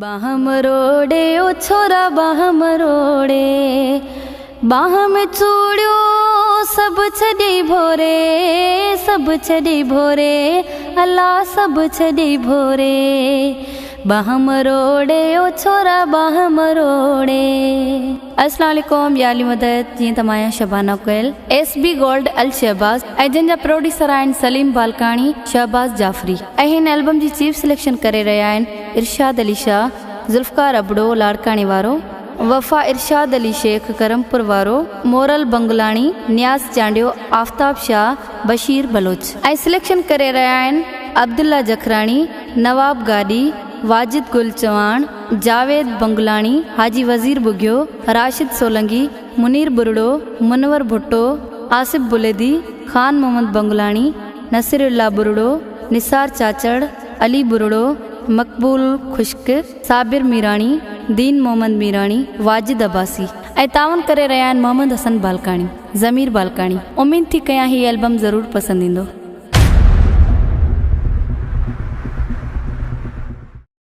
बाह मरोड़े ओ छोरा बाह मरोड़े, बाह में चूड़ियो सब छड़ी भोरे, सब छड़ी भोरे, अल्लाह सब छड़ी भोरे। बाह मरोड़े ओ छोरा बाह मरोड़े। अस्सलाम वालेकुम याली मदद जी तमाया शबाना कोयल SB गोल्ड अल शहबाज ऐं जंहिंजा प्रोड्यूसर आहिनि सलीम बालकानी शहबाज जाफरी ऐं हिन एल्बम जी चीफ सिलेक्शन करे रहिया आहिनि इरशाद अली शाह, ज़ुल्फ़कार अबड़ो लाड़काणी वारो, वफ़ा इरशाद अली शेख करमपुर वारो, मोरल बंगलानी, नियाज़ चांडियो, आफ्ताब शाह, बशीर बलोच ऐं सिलेक्शन करे रहिया आहिनि अब्दुल्ला जखरानी, नवाब गादी, वाजिद गुल चवाण, जावेद बंगलानी, हाजी वज़ीर बुगियो, राशिद सोलंगी, मुनीर बुरड़ो, मुनवर भुट्टो, आसिफ बुलेदी, खान मोहम्मद बंगलानी, नसीरुल्लाह बुरड़ो, निसार चाचड़, अली बुरड़ो, मकबूल खुश्क, साबिर मीरानी, दीन मोहम्मद मीरानी, वाजिद अब्बासी ऐं तावन करे रहिया आहिनि मोहम्मद हसन बालकानी, ज़मीर बालकानी। उम्मीद थी कयां ही एल्बम ज़रूर पसंदि ईंदो।